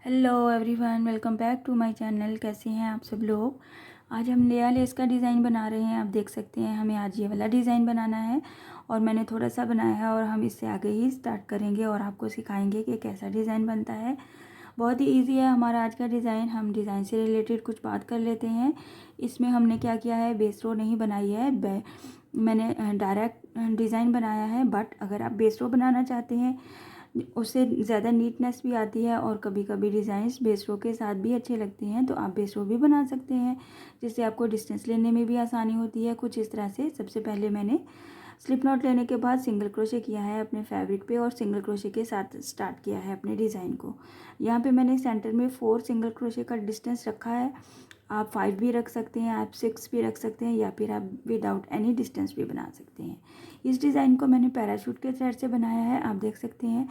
Hello everyone, welcome back to my channel. कैसे हैं आप सब लोग। आज हम लेया लेस का डिज़ाइन बना रहे हैं। आप देख सकते हैं हमें आज ये वाला डिज़ाइन बनाना है और मैंने थोड़ा सा बनाया है और हम इससे आगे ही स्टार्ट करेंगे और आपको सिखाएंगे कि कैसा डिज़ाइन बनता है। बहुत ही इजी है हमारा आज का डिज़ाइन। हम डिज़ाइन से रिलेटेड कुछ बात कर लेते हैं। इसमें हमने क्या किया है, बेस रो नहीं बनाई है, मैंने डायरेक्ट डिज़ाइन बनाया है। बट अगर आप बेस रो बनाना चाहते हैं उससे ज़्यादा नीटनेस भी आती है और कभी कभी डिज़ाइंस बेस रो के साथ भी अच्छे लगते हैं, तो आप बेस रो भी बना सकते हैं जिससे आपको डिस्टेंस लेने में भी आसानी होती है। कुछ इस तरह से सबसे पहले मैंने स्लिप नॉट लेने के बाद सिंगल क्रोशे किया है अपने फैब्रिक पे और सिंगल क्रोशे के साथ स्टार्ट किया है अपने डिज़ाइन को। यहाँ पे मैंने सेंटर में 4 सिंगल क्रोशे का डिस्टेंस रखा है। आप 5 भी रख सकते हैं, आप 6 भी रख सकते हैं, या फिर आप विदाउट एनी डिस्टेंस भी बना सकते हैं। इस डिज़ाइन को मैंने पैराशूट के थ्रेड से बनाया है। आप देख सकते हैं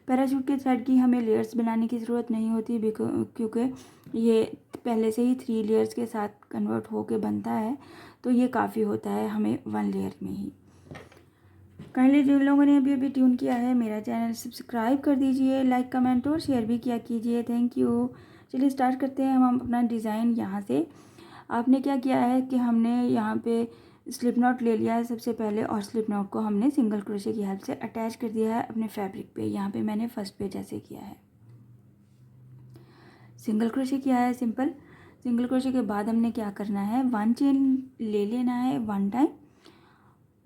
पैराशूट के थ्रेड की हमें लेयर्स बनाने की ज़रूरत नहीं होती क्योंकि ये पहले से ही 3 लेयर्स के साथ कन्वर्ट होके बनता है, तो ये काफ़ी होता है हमें 1 लेयर में ही। काइंडली जिन लोगों ने अभी अभी ट्यून किया है मेरा चैनल सब्सक्राइब कर दीजिए, लाइक कमेंट और शेयर भी किया कीजिए। Thank you. चलिए स्टार्ट करते हैं हम अपना डिज़ाइन। यहाँ से आपने क्या किया है कि हमने यहाँ पे स्लिप नॉट ले लिया है सबसे पहले और स्लिप नॉट को हमने सिंगल क्रोशे की हेल्प से अटैच कर दिया है अपने फैब्रिक पे। यहाँ पे मैंने फर्स्ट पे जैसे किया है, सिंगल क्रोशे किया है सिंपल। सिंगल क्रोशे के बाद हमने क्या करना है, 1 चेन ले लेना है 1 टाइम।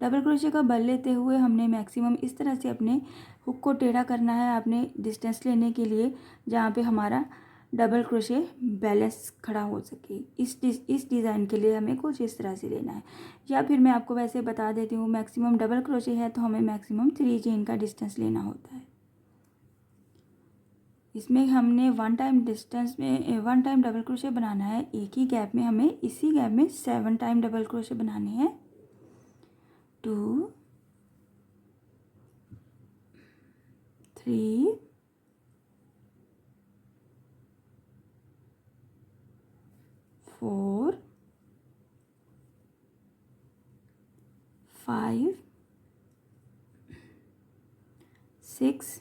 डबल क्रोशे का बल लेते हुए हमने मैक्सिमम इस तरह से अपने हुक को टेढ़ा करना है अपने डिस्टेंस लेने के लिए, जहाँ पे हमारा डबल क्रोशे बैलेंस खड़ा हो सके। इस डिज़ाइन के लिए हमें कुछ इस तरह से लेना है, या फिर मैं आपको वैसे बता देती हूँ, मैक्सिमम डबल क्रोशे है तो हमें मैक्सिमम 3 चेन का डिस्टेंस लेना होता है। इसमें हमने 1 टाइम डिस्टेंस में 1 टाइम डबल क्रोशे बनाना है। एक ही गैप में हमें इसी गैप में 7 टाइम डबल क्रोशे बनाने हैं। 2 3 4 5 6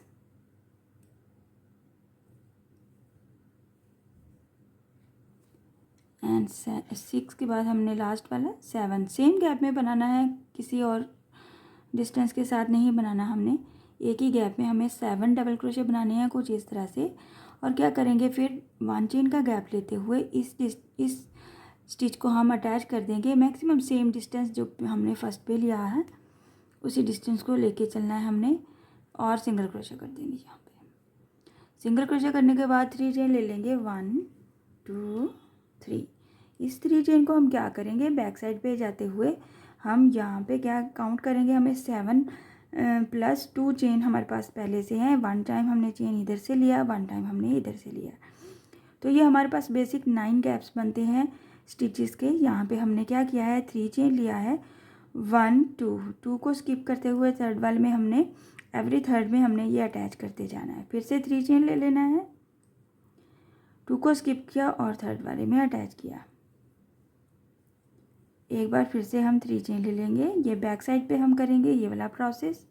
एंड 6 के बाद हमने लास्ट वाला 7 सेम गैप में बनाना है, किसी और डिस्टेंस के साथ नहीं बनाना। हमने एक ही गैप में हमें 7 डबल क्रोशे बनाने हैं कुछ इस तरह से। और क्या करेंगे फिर 1 चेन का गैप लेते हुए इस स्टिच को हम अटैच कर देंगे। मैक्सिमम सेम डिस्टेंस जो हमने फर्स्ट पे लिया है उसी डिस्टेंस को लेके चलना है हमने और सिंगल क्रोशे कर देंगे। यहाँ पे सिंगल क्रोशे करने के बाद 3 चेन ले लेंगे 1 2 3। इस 3 चेन को हम क्या करेंगे, बैक साइड पे जाते हुए हम यहाँ पे क्या काउंट करेंगे, हमें 7 प्लस 2 चेन हमारे पास पहले से हैं। 1 टाइम हमने चेन इधर से लिया, 1 टाइम हमने इधर से लिया, तो ये हमारे पास बेसिक 9 गैप्स बनते हैं स्टिचेस के। यहाँ पे हमने क्या किया है, 3 चेन लिया है 1 2 को स्किप करते हुए थर्ड वाले में हमने एवरी थर्ड में हमने ये अटैच करते जाना है। फिर से 3 चेन ले लेना है, 2 को स्किप किया और थर्ड वाले में अटैच किया। एक बार फिर से हम 3 चेन ले लेंगे, ये बैक साइड पे हम करेंगे ये वाला प्रोसेस।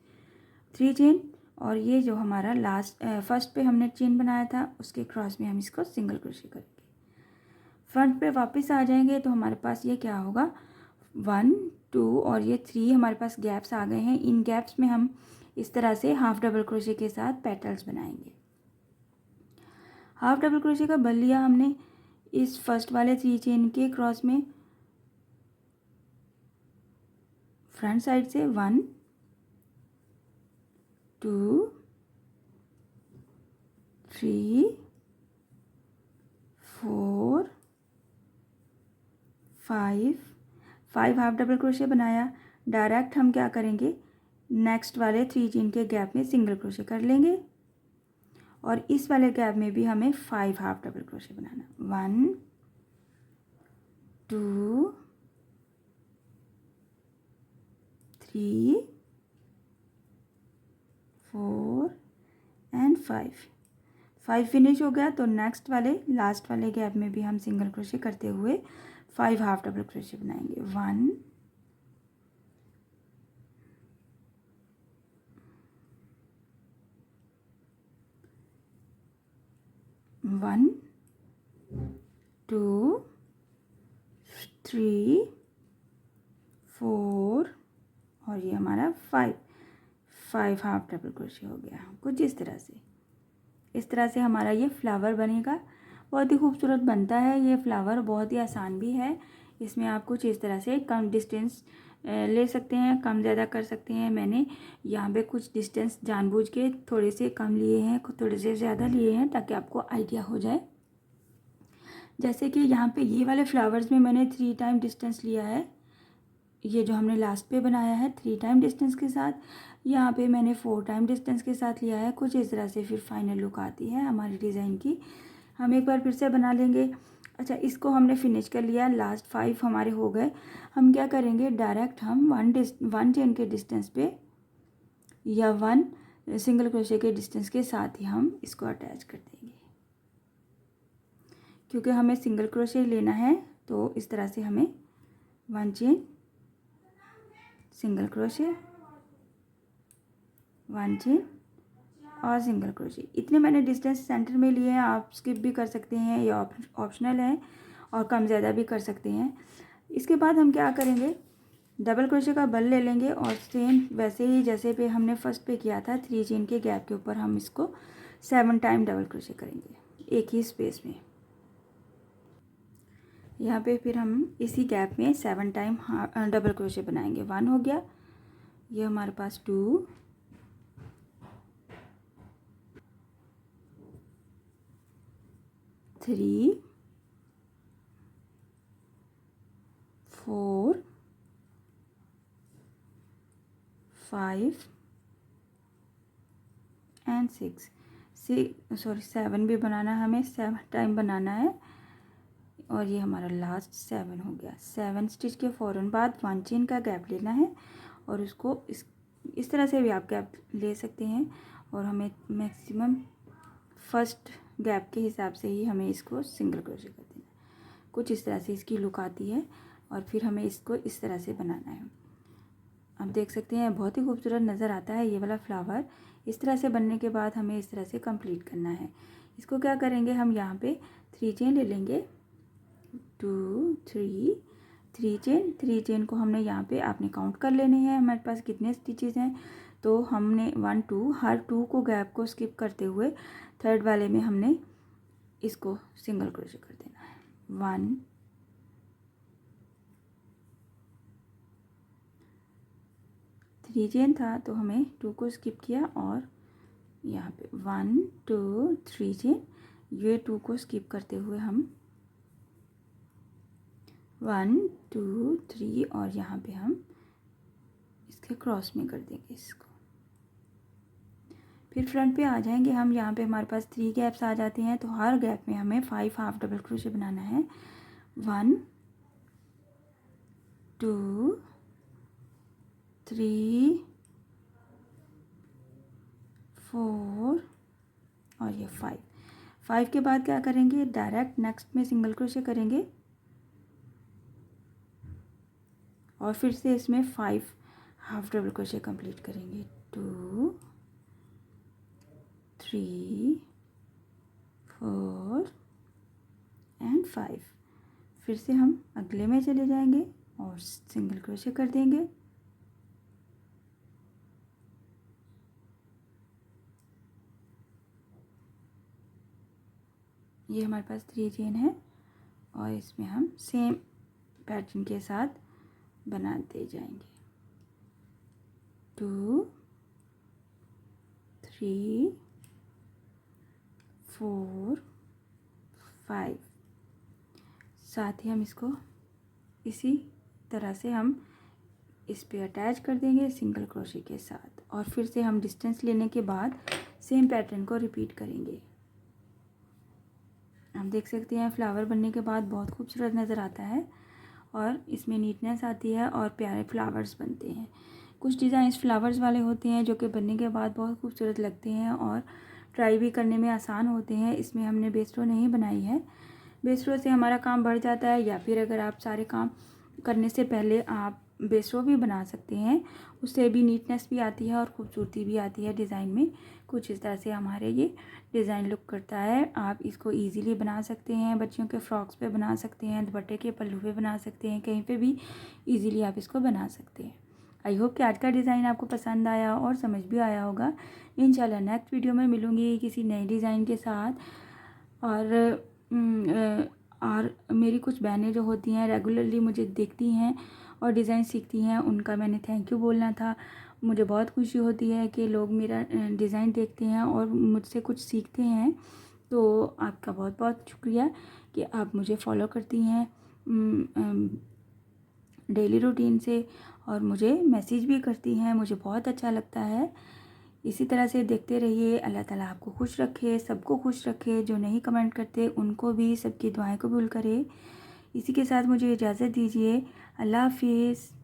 3 चेन और ये जो हमारा लास्ट फर्स्ट पे हमने चेन बनाया था उसके क्रॉस में हम इसको सिंगल क्रोशे करेंगे। फ्रंट पे वापस आ जाएंगे तो हमारे पास ये क्या होगा, 1 2 और ये 3 हमारे पास गैप्स आ गए हैं। इन गैप्स में हम इस तरह से हाफ डबल क्रोशे के साथ पेटल्स बनाएंगे। हाफ डबल क्रोशे का बल लिया हमने इस फर्स्ट वाले 3 चेन के क्रॉस में, फ्रंट साइड से 1 2 3 4 5 हाफ डबल क्रोशे बनाया। डायरेक्ट हम क्या करेंगे, नेक्स्ट वाले 3 चेन के गैप में सिंगल क्रोशे कर लेंगे और इस वाले गैप में भी हमें 5 half double crochet banana. 1 2 3 4 and 5 finish हो गया। तो नेक्स्ट वाले लास्ट वाले गैप में भी हम सिंगल क्रोशे करते हुए 5 हाफ डबल क्रोशे बनाएंगे। 1 1 1 2 3 4 और ये हमारा 5 हाफ डबल क्रोशे हो गया। कुछ इस तरह से हमारा ये फ्लावर बनेगा। बहुत ही खूबसूरत बनता है ये फ्लावर, बहुत ही आसान भी है। इसमें आप कुछ इस तरह से कम डिस्टेंस ले सकते हैं, कम ज़्यादा कर सकते हैं। मैंने यहाँ पे कुछ डिस्टेंस जानबूझ के थोड़े से कम लिए हैं, थोड़े से ज़्यादा लिए हैं, ताकि आपको आइडिया हो जाए। जैसे कि यहाँ पे ये वाले फ्लावर्स में मैंने 3 टाइम डिस्टेंस लिया है। ये जो हमने लास्ट पे बनाया है 3 टाइम डिस्टेंस के साथ, यहाँ पे मैंने 4 टाइम डिस्टेंस के साथ लिया है। कुछ इस तरह से फिर फाइनल लुक आती है हमारी डिज़ाइन की। हम एक बार फिर से बना लेंगे। अच्छा, इसको हमने फिनिश कर लिया, लास्ट 5 हमारे हो गए। हम क्या करेंगे, डायरेक्ट हम 1 चेन के डिस्टेंस पे या 1 सिंगल क्रोशे के डिस्टेंस के साथ ही हम इसको अटैच कर देंगे। क्योंकि हमें सिंगल क्रोशे लेना है, तो इस तरह से हमें 1 चेन सिंगल क्रोशे, 1 चेन और सिंगल क्रोशे, इतने मैंने डिस्टेंस सेंटर में लिए हैं। आप स्किप भी कर सकते हैं, ये ऑप्शनल है, और कम ज़्यादा भी कर सकते हैं। इसके बाद हम क्या करेंगे, डबल क्रोशे का बल ले लेंगे और सेम वैसे ही जैसे पे हमने फर्स्ट पे किया था 3 चेन के गैप के ऊपर हम इसको 7 टाइम डबल क्रोशे करेंगे एक ही स्पेस में। यहाँ पे फिर हम इसी गैप में 7 टाइम डबल क्रोशे बनाएंगे। 1 हो गया, ये हमारे पास 2 3 4 5 एंड 7 भी बनाना है हमें, 7 टाइम बनाना है। और ये हमारा लास्ट 7 हो गया। 7 स्टिच के फ़ौरन बाद 1 चेन का गैप लेना है, और उसको इस तरह से भी आप गैप ले सकते हैं। और हमें मैक्सिमम फर्स्ट गैप के हिसाब से ही हमें इसको सिंगल क्रोशे कर देना है। कुछ इस तरह से इसकी लुक आती है, और फिर हमें इसको इस तरह से बनाना है। आप देख सकते हैं बहुत ही खूबसूरत नज़र आता है ये वाला फ्लावर। इस तरह से बनने के बाद हमें इस तरह से कंप्लीट करना है। इसको क्या करेंगे, हम यहाँ पे 3 चेन ले लेंगे, 2 3 चेन को हमने यहाँ पे आपने काउंट कर लेने हैं हमारे पास कितने स्टिचेस हैं। तो हमने 1 2 हर 2 को गैप को स्किप करते हुए थर्ड वाले में हमने इसको सिंगल क्रोशे कर देना है। 1 3 चेन था तो हमें 2 को स्किप किया, और यहाँ पे 1 2 3 चेन, ये 2 को स्किप करते हुए हम 1 2 3 और यहाँ पे हम इसके क्रॉस में कर देंगे इसको। फिर फ्रंट पे आ जाएंगे हम, यहाँ पे हमारे पास 3 गैप्स आ जाते हैं, तो हर गैप में हमें 5 हाफ डबल क्रोशे बनाना है। 1 2 3 4 और ये 5 के बाद क्या करेंगे, डायरेक्ट नेक्स्ट में सिंगल क्रोशे करेंगे, और फिर से इसमें 5 हाफ डबल क्रोशे कंप्लीट करेंगे। 2 3 4 एंड 5। फिर से हम अगले में चले जाएंगे और सिंगल क्रोशे कर देंगे। ये हमारे पास 3 चेन है, और इसमें हम सेम पैटर्न के साथ बनाते जाएंगे। 2 3 4 5। साथ ही हम इसको इसी तरह से हम इस पे अटैच कर देंगे सिंगल क्रोशे के साथ, और फिर से हम डिस्टेंस लेने के बाद सेम पैटर्न को रिपीट करेंगे। आप देख सकते हैं फ्लावर बनने के बाद बहुत खूबसूरत नज़र आता है, और इसमें नीटनेस आती है और प्यारे फ्लावर्स बनते हैं। कुछ डिज़ाइंस फ्लावर्स वाले होते हैं जो कि बनने के बाद बहुत खूबसूरत लगते हैं और ट्राई भी करने में आसान होते हैं। इसमें हमने बेस रो नहीं बनाई है, बेस रो से हमारा काम बढ़ जाता है, या फिर अगर आप सारे काम करने से पहले आप बेस रो भी बना सकते हैं, उससे भी नीटनेस भी आती है और खूबसूरती भी आती है डिज़ाइन में। कुछ इस तरह से हमारे ये डिज़ाइन लुक करता है। आप इसको इजीली बना सकते हैं, बच्चियों के फ्रॉक्स पे बना सकते हैं, दुपट्टे के पल्लू पे बना सकते हैं, कहीं पे भी इजीली आप इसको बना सकते हैं। आई होप कि आज का डिज़ाइन आपको पसंद आया और समझ भी आया होगा। इंशाल्लाह नेक्स्ट वीडियो में मिलूँगी किसी नए डिज़ाइन के साथ। और मेरी कुछ बहनें जो होती हैं रेगुलरली मुझे देखती हैं और डिज़ाइन सीखती हैं, उनका मैंने थैंक यू बोलना था। मुझे बहुत खुशी होती है कि लोग मेरा डिज़ाइन देखते हैं और मुझसे कुछ सीखते हैं। तो आपका बहुत बहुत शुक्रिया कि आप मुझे फॉलो करती हैं डेली रूटीन से और मुझे मैसेज भी करती हैं। मुझे बहुत अच्छा लगता है। इसी तरह से देखते रहिए। अल्लाह ताला आपको खुश रखे, सबको खुश रखे। जो नहीं कमेंट करते उनको भी, सबकी दुआएं कबूल करे। इसी के साथ मुझे इजाज़त दीजिए। अल्लाह हाफिज़।